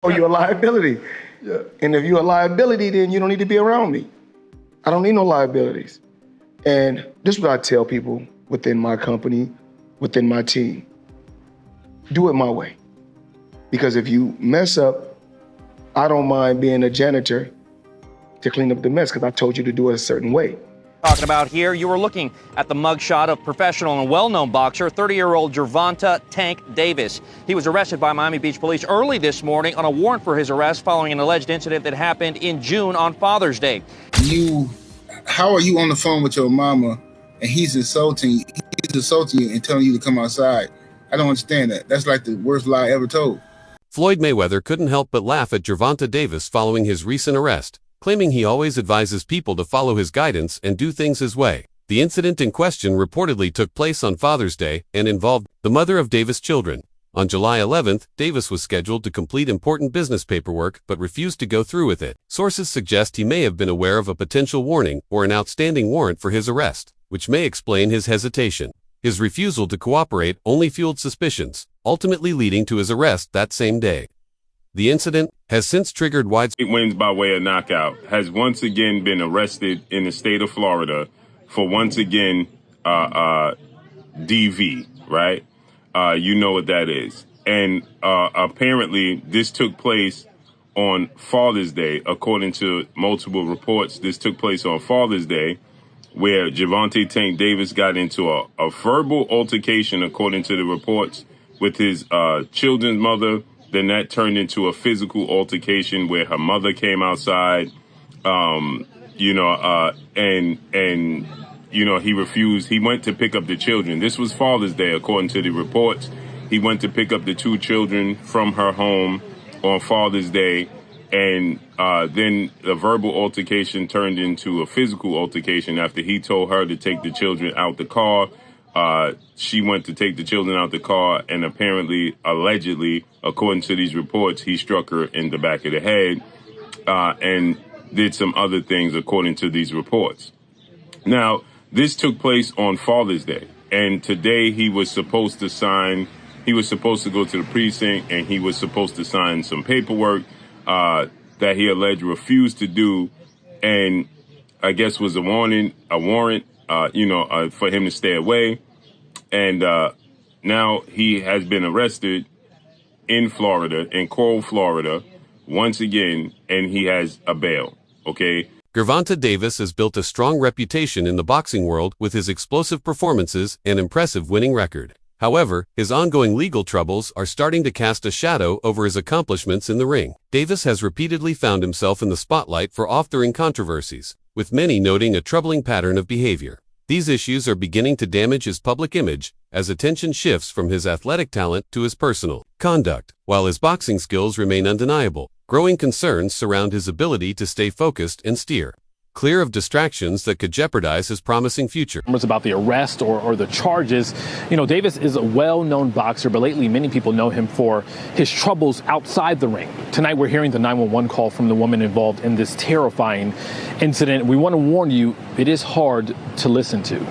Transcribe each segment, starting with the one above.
Oh, you're a liability. Yeah. And if you're a liability, then you don't need to be around me. I don't need no liabilities. And this is what I tell people within my company, within my team. Do it my way. Because if you mess up, I don't mind being a janitor to clean up the mess because I told you to do it a certain way. Talking about here, you were looking at the mugshot of professional and well-known boxer, 30-year-old Gervonta "Tank" Davis. He was arrested by Miami Beach police early this morning on a warrant for his arrest following an alleged incident that happened in June on Father's Day. How are you on the phone with your mama and he's insulting you and telling you to come outside? I don't understand that. That's like the worst lie ever told. Floyd Mayweather couldn't help but laugh at Gervonta Davis following his recent arrest, claiming he always advises people to follow his guidance and do things his way. The incident in question reportedly took place on Father's Day and involved the mother of Davis' children. On July 11th, Davis was scheduled to complete important business paperwork but refused to go through with it. Sources suggest he may have been aware of a potential warning or an outstanding warrant for his arrest, which may explain his hesitation. His refusal to cooperate only fueled suspicions, ultimately leading to his arrest that same day. The incident has since triggered widespread wins by way of knockout, has once again been arrested in the state of Florida for once again DV, right? You know what that is. And apparently this took place on Father's Day. According to multiple reports, this took place on Father's Day, where Gervonta "Tank" Davis got into a verbal altercation, according to the reports, with his children's mother. Then that turned into a physical altercation where her mother came outside, and he refused. He went to pick up the children. This was Father's Day, according to the reports. He went to pick up the two children from her home on Father's Day, and then the verbal altercation turned into a physical altercation after he told her to take the children out the car. She went to take the children out the car, and apparently, allegedly, according to these reports, he struck her in the back of the head and did some other things, according to these reports. Now, this took place on Father's Day, and today he was supposed to go to the precinct, and he was supposed to sign some paperwork that he alleged refused to do, and I guess was a warrant, for him to stay away. And now he has been arrested in Florida, in Coral, Florida, once again, and he has a bail, okay? Gervonta Davis has built a strong reputation in the boxing world with his explosive performances and impressive winning record. However, his ongoing legal troubles are starting to cast a shadow over his accomplishments in the ring. Davis has repeatedly found himself in the spotlight for off-the-ring controversies, with many noting a troubling pattern of behavior. These issues are beginning to damage his public image as attention shifts from his athletic talent to his personal conduct. While his boxing skills remain undeniable, growing concerns surround his ability to stay focused and steer clear of distractions that could jeopardize his promising future. About the arrest or the charges. You know, Davis is a well-known boxer, but lately many people know him for his troubles outside the ring. Tonight we're hearing the 911 call from the woman involved in this terrifying incident. We want to warn you, it is hard to listen to.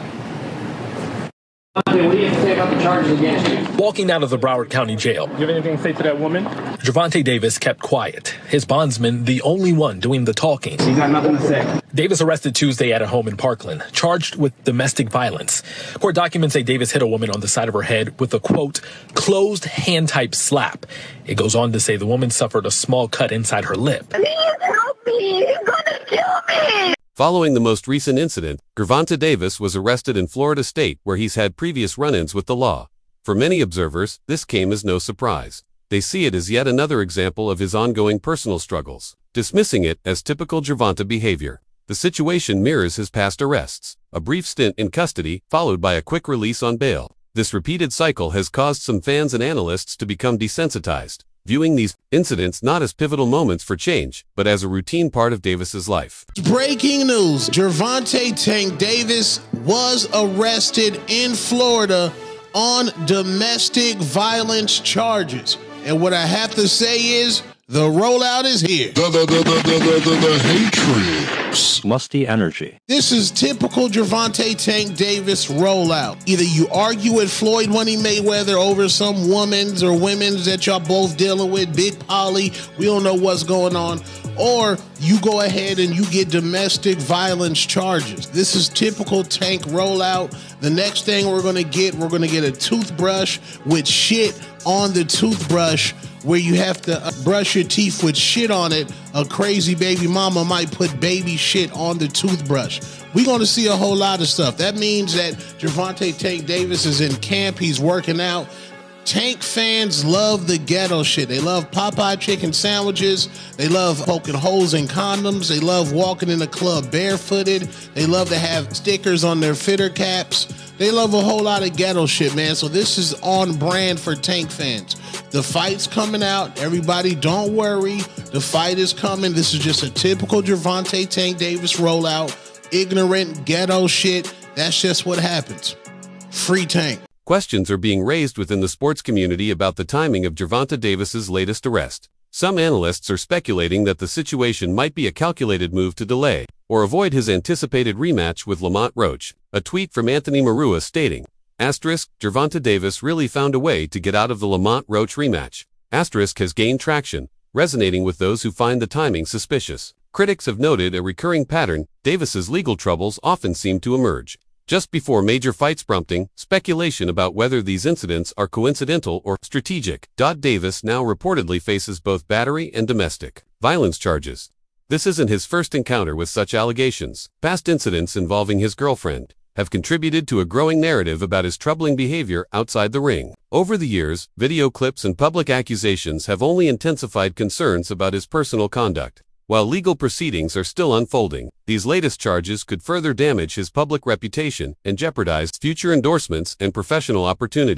What do you have to say about the charges against you? Walking out of the Broward County Jail. Do you have anything to say to that woman? Gervonta Davis kept quiet. His bondsman, the only one doing the talking. He's got nothing to say. Davis arrested Tuesday at a home in Parkland, charged with domestic violence. Court documents say Davis hit a woman on the side of her head with a, quote, closed hand type slap. It goes on to say the woman suffered a small cut inside her lip. Please help me. He's gonna kill me. Following the most recent incident, Gervonta Davis was arrested in Florida State, where he's had previous run-ins with the law. For many observers, this came as no surprise. They see it as yet another example of his ongoing personal struggles, dismissing it as typical Gervonta behavior. The situation mirrors his past arrests, a brief stint in custody followed by a quick release on bail. This repeated cycle has caused some fans and analysts to become desensitized, viewing these incidents not as pivotal moments for change, but as a routine part of Davis's life. Breaking news, Gervonta "Tank" Davis was arrested in Florida on domestic violence charges. And what I have to say is, The rollout is here. The hatred. Musty energy. This is typical Gervonta Tank Davis rollout. Either you argue with Floyd Mayweather over some women's or women's that y'all both dealing with, Big Polly, we don't know what's going on, or you go ahead and you get domestic violence charges. This is typical Tank rollout. The next thing we're gonna get a toothbrush with shit on the toothbrush where you have to brush your teeth with shit on it. A crazy baby mama might put baby shit on the toothbrush. We're going to see a whole lot of stuff. That means that Gervonta Tank Davis is in camp. He's working out. Tank fans love the ghetto shit. They love Popeye chicken sandwiches. They love poking holes in condoms. They love walking in the club barefooted. They love to have stickers on their fitter caps. They love a whole lot of ghetto shit, man. So this is on brand for Tank fans. The fight's coming out. Everybody, don't worry. The fight is coming. This is just a typical Gervonta Tank Davis rollout. Ignorant ghetto shit. That's just what happens. Free Tank. Questions are being raised within the sports community about the timing of Gervonta Davis's latest arrest. Some analysts are speculating that the situation might be a calculated move to delay or avoid his anticipated rematch with Lamont Roach. A tweet from Anthony Marua stating, Gervonta Davis really found a way to get out of the Lamont Roach rematch. Has gained traction, resonating with those who find the timing suspicious. Critics have noted a recurring pattern. Davis's legal troubles often seem to emerge just before major fights, prompting speculation about whether these incidents are coincidental or strategic. Davis now reportedly faces both battery and domestic violence charges. This isn't his first encounter with such allegations. Past incidents involving his girlfriend have contributed to a growing narrative about his troubling behavior outside the ring. Over the years, video clips and public accusations have only intensified concerns about his personal conduct. While legal proceedings are still unfolding, these latest charges could further damage his public reputation and jeopardize future endorsements and professional opportunities.